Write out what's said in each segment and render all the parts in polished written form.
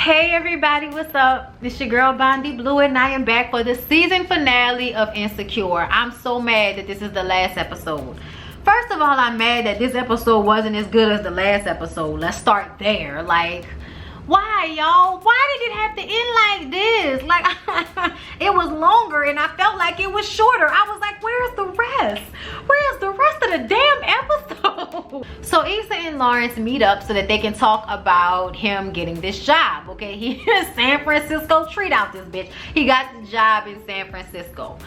Hey everybody, what's up? It's your girl Bondi Blue and I am back for the season finale of Insecure. I'm so mad that this is the last episode. First of all, I'm mad that this episode wasn't as good as the last episode. Let's start there. Like, why y'all? Why did it have to end like this? Like, it was longer and I felt like it was shorter. I was like, where's the rest? Where's the rest of the damn episode? So Issa and Lawrence meet up so that they can talk about him getting this job. Okay, he is San Francisco. Treat out this bitch. He got the job in San Francisco.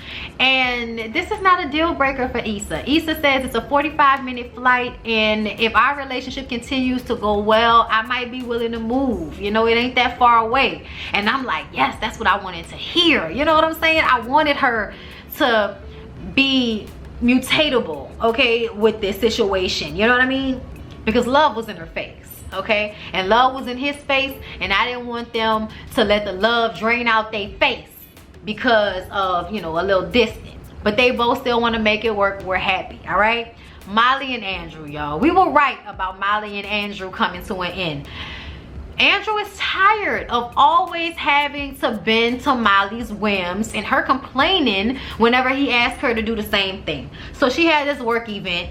And this is not a deal breaker for Issa. Issa says it's a 45-minute flight, and if our relationship continues to go well, I might be willing to move. You know, it ain't that far away. And I'm like, yes, that's what I wanted to hear. You know what I'm saying? I wanted her to be mutatable, okay, with this situation. You know what I mean? Because love was in her face, okay? And love was in his face, and I didn't want them to let the love drain out their face because of, you know, a little distance. But they both still want to make it work. We're happy, all right? Molly and Andrew, y'all. We were right about Molly and Andrew coming to an end. Andrew is tired of always having to bend to Molly's whims and her complaining whenever he asked her to do the same thing. So she had this work event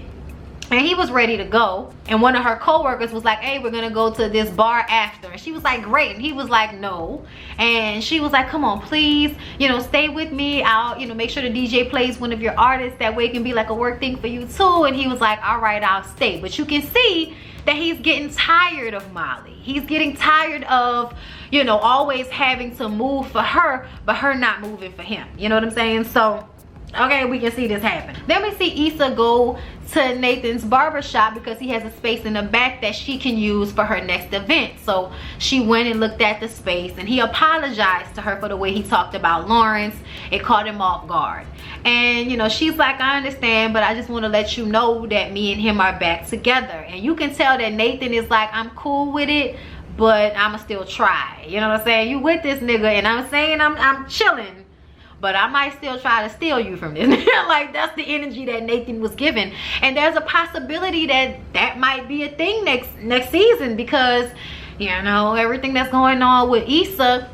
and he was ready to go, and one of her co-workers was like, hey, we're gonna go to this bar after, and she was like, great, and he was like, no. And she was like, come on, please, you know, stay with me. I'll, you know, make sure the DJ plays one of your artists, that way it can be like a work thing for you too. And he was like, all right, I'll stay. But you can see that he's getting tired of Molly. He's getting tired of, you know, always having to move for her, but her not moving for him. You know what I'm saying? So, okay, we can see this happen. Then we see Issa go to Nathan's barbershop because he has a space in the back that she can use for her next event. So she went and looked at the space, and he apologized to her for the way he talked about Lawrence. It caught him off guard. And, you know, she's like, I understand, but I just want to let you know that me and him are back together. And you can tell that Nathan is like, I'm cool with it, but I'ma still try. You know what I'm saying? You with this nigga, and I'm saying I'm chilling, but I might still try to steal you from this. Like, that's the energy that Nathan was given. And there's a possibility that that might be a thing next season, because, you know, everything that's going on with Issa,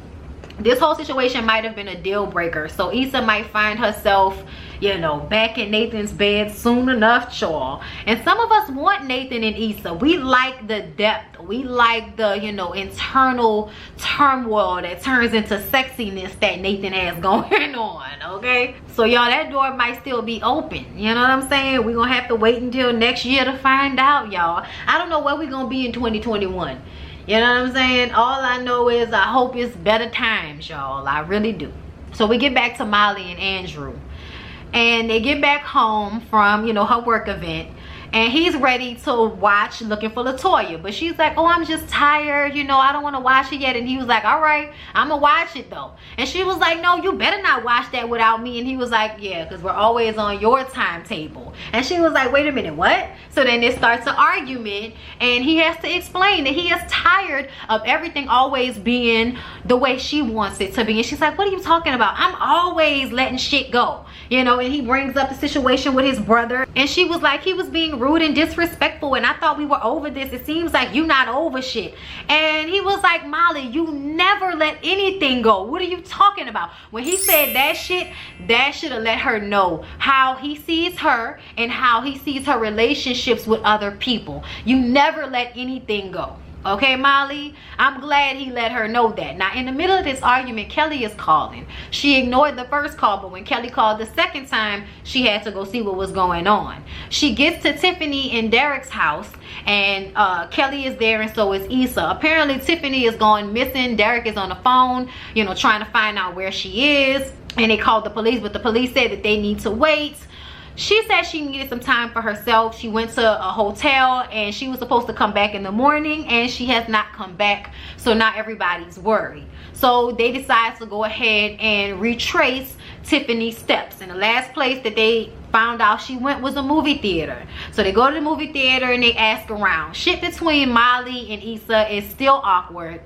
this whole situation might have been a deal breaker. So Issa might find herself, you know, back in Nathan's bed soon enough, y'all. And some of us want Nathan and Issa. We like the depth. We like the, you know, internal turmoil that turns into sexiness that Nathan has going on, okay? So y'all, that door might still be open. You know what I'm saying? We're gonna have to wait until next year to find out, y'all. I don't know where we're gonna be in 2021. You know what I'm saying? All I know is I hope it's better times, y'all. I really do. So we get back to Molly and Andrew. And they get back home from, you know, her work event. And he's ready to watch Looking for LaToya. But she's like, oh, I'm just tired. You know, I don't want to watch it yet. And he was like, all right, I'm going to watch it though. And she was like, no, you better not watch that without me. And he was like, yeah, because we're always on your timetable. And she was like, wait a minute, what? So then it starts an argument. And he has to explain that he is tired of everything always being the way she wants it to be. And she's like, what are you talking about? I'm always letting shit go. You know, and he brings up the situation with his brother. And she was like, he was being rude and disrespectful, and I thought we were over this. It seems like you not over shit. And he was like, Molly, you never let anything go. What are you talking about? When he said that shit, that should have let her know how he sees her and how he sees her relationships with other people. You never let anything go. Okay, Molly? I'm glad he let her know that. Now, in the middle of this argument, Kelly is calling. She ignored the first call, but when Kelly called the second time, she had to go see what was going on. She gets to Tiffany and Derek's house, and Kelly is there, and so is Issa. Apparently, Tiffany is going missing. Derek is on the phone, you know, trying to find out where she is. And they called the police, but the police said that they need to wait. She said she needed some time for herself. She went to a hotel and she was supposed to come back in the morning, and she has not come back. So now everybody's worried. So they decide to go ahead and retrace Tiffany's steps. And the last place that they found out she went was a movie theater. So they go to the movie theater and they ask around. Shit between Molly and Issa is still awkward.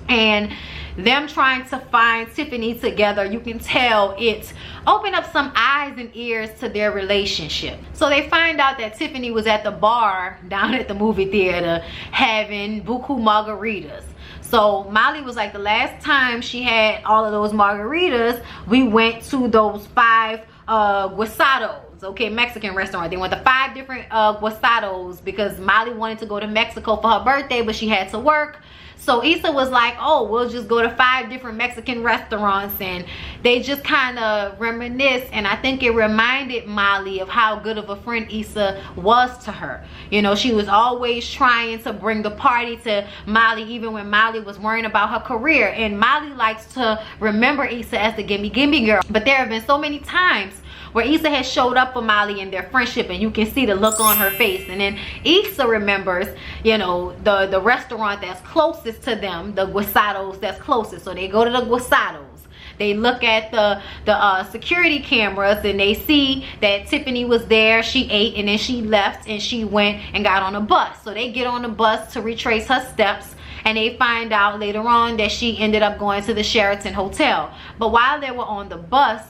And them trying to find Tiffany together, you can tell it's opened up some eyes and ears to their relationship. So they find out that Tiffany was at the bar down at the movie theater having buku margaritas. So Molly was like, the last time she had all of those margaritas, we went to those 5 guisados, okay, Mexican restaurant. They went to 5 different guisados because Molly wanted to go to Mexico for her birthday, but she had to work. So Issa was like, oh, we'll just go to 5 different Mexican restaurants, and they just kind of reminisce. And I think it reminded Molly of how good of a friend Issa was to her. You know, she was always trying to bring the party to Molly, even when Molly was worrying about her career. And Molly likes to remember Issa as the gimme gimme girl. But there have been so many times where Issa has showed up for Molly in their friendship, and you can see the look on her face. And then Issa remembers, you know, the restaurant that's closest to them, the guisados that's closest. So they go to the guisados. They look at the security cameras, and they see that Tiffany was there. She ate, and then she left, and she went and got on a bus. So they get on the bus to retrace her steps, and they find out later on that she ended up going to the Sheraton Hotel. But while they were on the bus,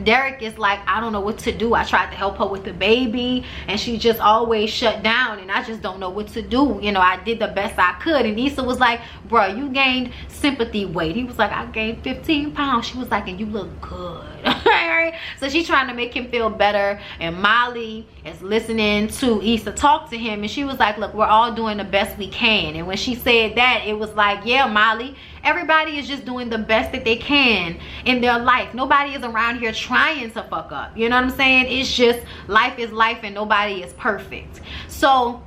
Derek is like, I don't know what to do. I tried to help her with the baby, and she just always shut down, and I just don't know what to do. You know, I did the best I could. And Issa was like, bro, you gained sympathy weight. He was like, I gained 15 pounds. She was like, and you look good. Right? So she's trying to make him feel better, and Molly is listening to Issa talk to him, and she was like, look, we're all doing the best we can. And when she said that, it was like, yeah, Molly, everybody is just doing the best that they can in their life. Nobody is around here trying to fuck up. You know what I'm saying? It's just life is life, and nobody is perfect. So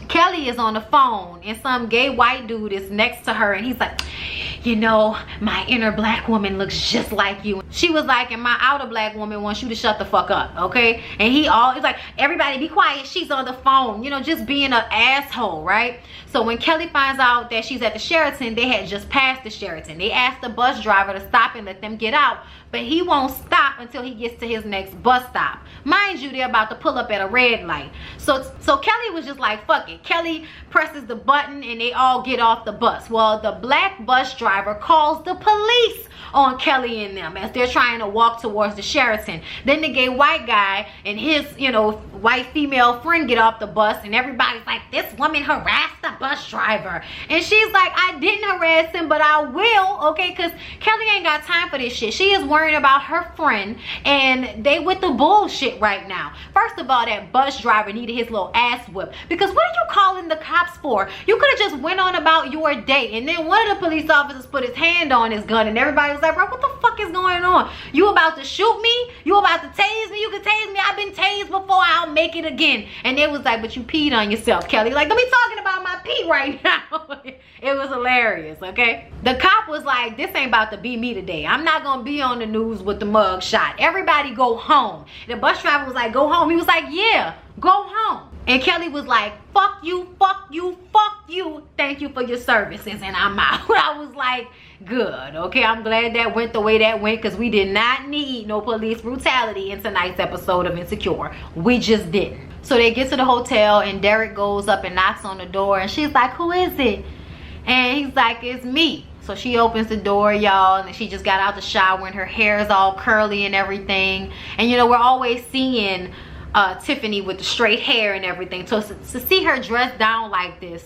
Kelly is on the phone, and some gay white dude is next to her, and he's like, you know, my inner black woman looks just like you. She was like, and my outer black woman wants you to shut the fuck up, okay? And he's like, everybody be quiet, she's on the phone. You know, just being an asshole, right? So when Kelly finds out that she's at the Sheraton, they had just passed the Sheraton. They asked the bus driver to stop and let them get out, but he won't stop until he gets to his next bus stop. Mind you, they're about to pull up at a red light. So Kelly was just like, fuck it. Kelly presses the button, and they all get off the bus. Well, the black bus driver calls the police on Kelly and them as they're trying to walk towards the Sheraton. Then the gay white guy and his, you know, white female friend get off the bus, and everybody's like, this woman harassed the bus driver. And she's like, I didn't harass him, but I will, okay? Because Kelly ain't got time for this shit. She is worrying about her friend, and they with the bullshit right now. First of all, that bus driver needed his little ass whipped, because what are you calling the cops for? You could have just went on about your day. And then one of the police officers put his hand on his gun, and everybody was like, bro, what the fuck is going on? You about to shoot me? You about to tase me? You can tase me. I've been tased before. I'll make it again. And they was like, but you peed on yourself, Kelly. Like, don't be talking about my pee right now. It was hilarious, okay? The cop was like, this ain't about to be me today. I'm not gonna be on the news with the mug shot. Everybody go home. The bus driver was like, go home. He was like, yeah, go home. And Kelly was like, fuck you, fuck you, fuck you. Thank you for your services, and I'm out. I was like, good, okay? I'm glad that went the way that went, because we did not need no police brutality in tonight's episode of Insecure. We just didn't. So they get to the hotel, and Derek goes up and knocks on the door, and she's like, who is it? And he's like, it's me. So she opens the door, y'all, and she just got out the shower, and her hair is all curly and everything. And you know, we're always seeing Tiffany with the straight hair and everything. So to see her dressed down like this,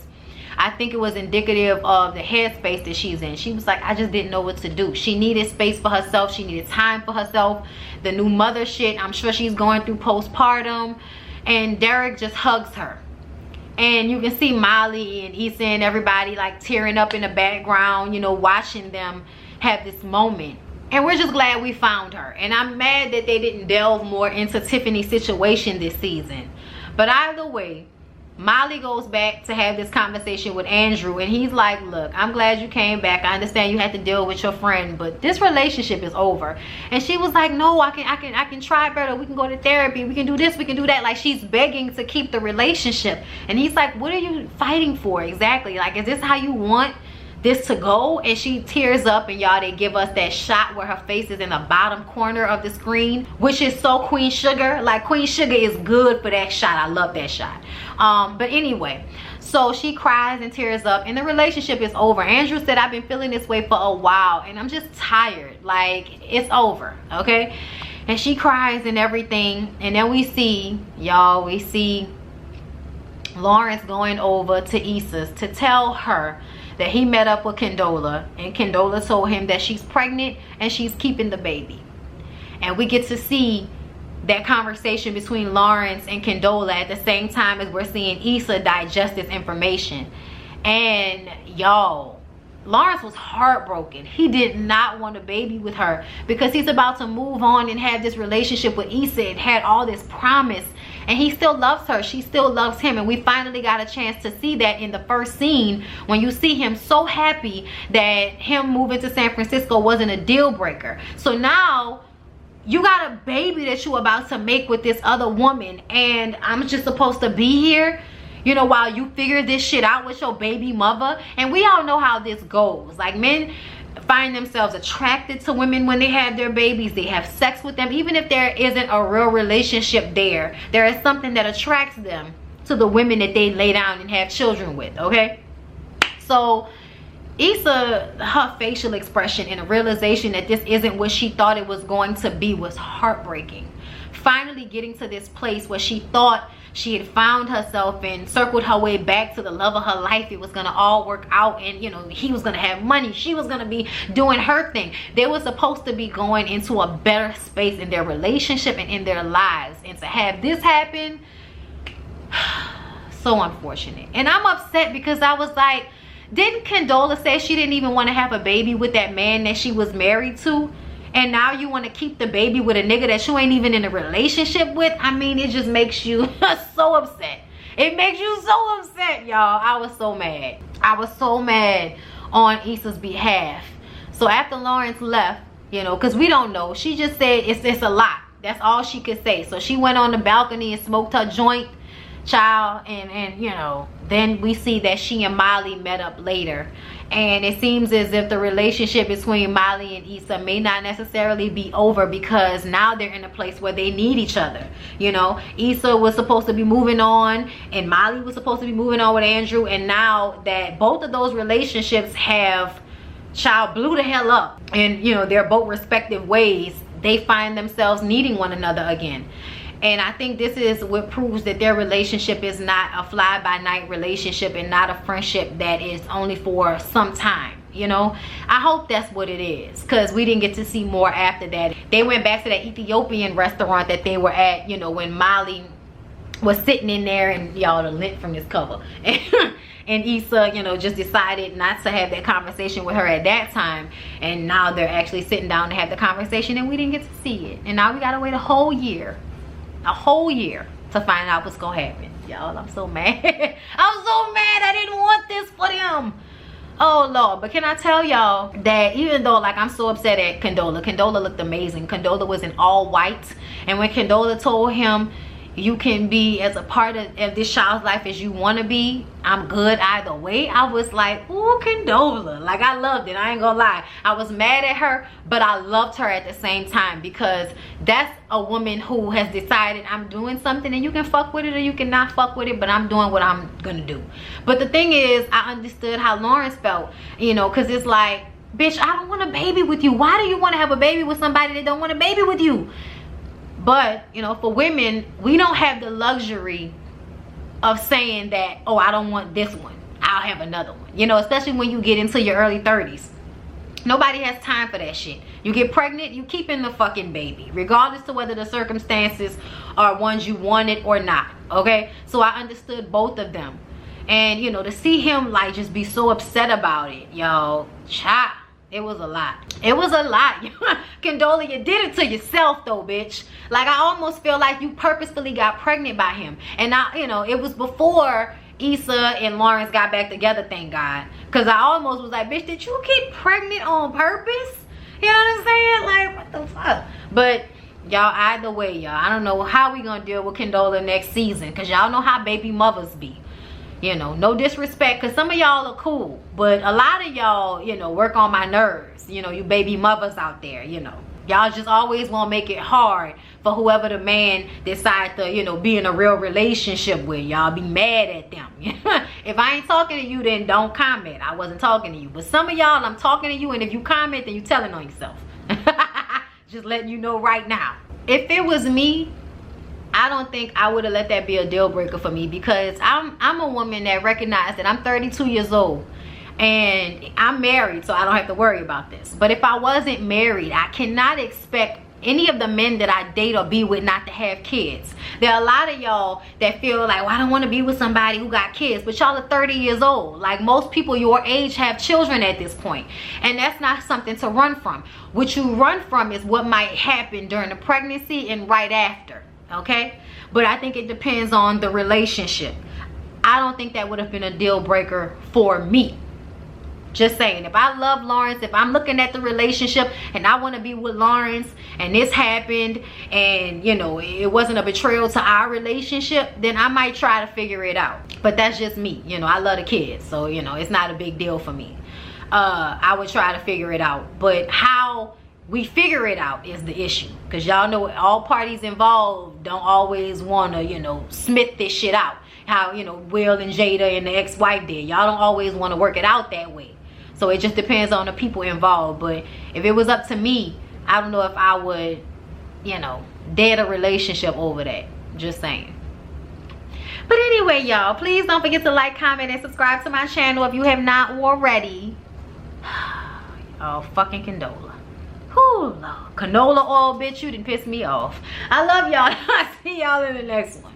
I think it was indicative of the headspace that she's in. She was like, I just didn't know what to do. She needed space for herself. She needed time for herself. The new mother shit, I'm sure she's going through postpartum. And Derek just hugs her. And you can see Molly and Issa and everybody like tearing up in the background, you know, watching them have this moment. And we're just glad we found her. And I'm mad that they didn't delve more into Tiffany's situation this season. But either way, Molly goes back to have this conversation with Andrew, and he's like, look, I'm glad you came back. I understand you had to deal with your friend, but this relationship is over. And she was like, no, I can try better. We can go to therapy. We can do this, we can do that. Like, she's begging to keep the relationship. And he's like, what are you fighting for exactly? Like, is this how you want this to go? And she tears up, and y'all, they give us that shot where her face is in the bottom corner of the screen, which is so Queen Sugar. Like, Queen Sugar is good for that shot. I love that shot. But anyway, so she cries and tears up, and the relationship is over. Andrew said, I've been feeling this way for a while, and I'm just tired. Like, it's over, okay? And she cries and everything. And then we see, y'all, we see Lawrence going over to Issa's to tell her that he met up with Condola, and Condola told him that she's pregnant and she's keeping the baby. And we get to see that conversation between Lawrence and Condola at the same time as we're seeing Issa digest this information. And y'all, Lawrence was heartbroken. He did not want a baby with her because he's about to move on and have this relationship with Issa and had all this promise, and he still loves her, she still loves him. And we finally got a chance to see that in the first scene, when you see him so happy that him moving to San Francisco wasn't a deal breaker. So now you got a baby that you're about to make with this other woman, and I'm just supposed to be here, you know, while you figure this shit out with your baby mother. And we all know how this goes. Like, men find themselves attracted to women when they have their babies. They have sex with them. Even if there isn't a real relationship there, there is something that attracts them to the women that they lay down and have children with, okay? So Issa, her facial expression and a realization that this isn't what she thought it was going to be was heartbreaking. Finally getting to this place where she thought she had found herself and circled her way back to the love of her life. It was gonna all work out, and you know, he was gonna have money, she was gonna be doing her thing. They were supposed to be going into a better space in their relationship and in their lives, and to have this happen, so unfortunate. And I'm upset because I was like, didn't Condola say she didn't even want to have a baby with that man that she was married to? And now you want to keep the baby with a nigga that you ain't even in a relationship with? I mean, it just makes you so upset. It makes you so upset, y'all. I was so mad. I was so mad on Issa's behalf. So after Lawrence left, you know, because we don't know, she just said it's a lot. That's all she could say. So she went on the balcony and smoked her joint, child, and you know, then we see that she and Molly met up later. And it seems as if the relationship between Molly and Issa may not necessarily be over, because now they're in a place where they need each other. You know, Issa was supposed to be moving on and Molly was supposed to be moving on with Andrew, and now that both of those relationships have blew the hell up, and you know, they're both respective ways, they find themselves needing one another again. And I think this is what proves that their relationship is not a fly-by-night relationship and not a friendship that is only for some time, you know. I hope that's what it is, because we didn't get to see more after that. They went back to that Ethiopian restaurant that they were at, you know, when Molly was sitting in there, and y'all the lint from this cover. And Issa, you know, just decided not to have that conversation with her at that time. And now they're actually sitting down to have the conversation, and we didn't get to see it. And now we gotta wait a whole year to find out what's gonna happen. Y'all, I'm so mad. I'm so mad. I didn't want this for them. Oh Lord. But can I tell y'all that even though, like, I'm so upset at Condola looked amazing. Condola was in all white, and when Condola told him, you can be as a part of this child's life as you want to be, I'm good either way, I was like, ooh, Condola. Like, I loved it. I ain't gonna lie. I was mad at her, but I loved her at the same time, because that's a woman who has decided, I'm doing something, and you can fuck with it or you cannot fuck with it, but I'm doing what I'm gonna do. But the thing is, I understood how Lawrence felt, you know, because it's like, bitch, I don't want a baby with you. Why do you want to have a baby with somebody that don't want a baby with you? But, you know, for women, we don't have the luxury of saying that, oh, I don't want this one, I'll have another one. You know, especially when you get into your early 30s. Nobody has time for that shit. You get pregnant, you keeping the fucking baby, regardless to whether the circumstances are ones you wanted or not, okay? So I understood both of them. And, you know, to see him, like, just be so upset about it, y'all, child. It was a lot. It was a lot. Condola, you did it to yourself though, bitch. Like, I almost feel like you purposefully got pregnant by him. And now, you know, it was before Issa and Lawrence got back together, thank God. Because I almost was like, bitch, did you get pregnant on purpose? You know what I'm saying? Like, what the fuck? But y'all, either way, y'all, I don't know how we gonna deal with Condola next season, because y'all know how baby mothers be. You know, no disrespect, because some of y'all are cool, but a lot of y'all, you know, work on my nerves. You know, you baby mothers out there, you know, y'all just always want to make it hard for whoever the man decides to, you know, be in a real relationship with. Y'all be mad at them. If I ain't talking to you, then don't comment. I wasn't talking to you. But some of y'all, I'm talking to you, and if you comment, then you telling on yourself. Just letting you know right now. If it was me, I don't think I would have let that be a deal breaker for me, because I'm a woman that recognized that I'm 32 years old. And I'm married, so I don't have to worry about this. But if I wasn't married, I cannot expect any of the men that I date or be with not to have kids. There are a lot of y'all that feel like, well, I don't want to be with somebody who got kids, but y'all are 30 years old. Like, most people your age have children at this point, and that's not something to run from. What you run from is what might happen during the pregnancy and right after, okay? But I think it depends on the relationship. I don't think that would have been a deal breaker for me. Just saying, if I love Lawrence, if I'm looking at the relationship and I want to be with Lawrence and this happened and, you know, it wasn't a betrayal to our relationship, then I might try to figure it out. But that's just me. You know, I love the kids, so, you know, it's not a big deal for me. I would try to figure it out. But how we figure it out is the issue. Because y'all know all parties involved don't always want to, you know, smith this shit out. How, you know, Will and Jada and the ex-wife did. Y'all don't always want to work it out that way. So it just depends on the people involved. But if it was up to me, I don't know if I would, you know, dead a relationship over that. Just saying. But anyway, y'all, please don't forget to like, comment, and subscribe to my channel if you have not already. Oh, fucking Condola. Whew, Lord. Canola oil, bitch, you didn't piss me off. I love y'all. I'll see y'all in the next one.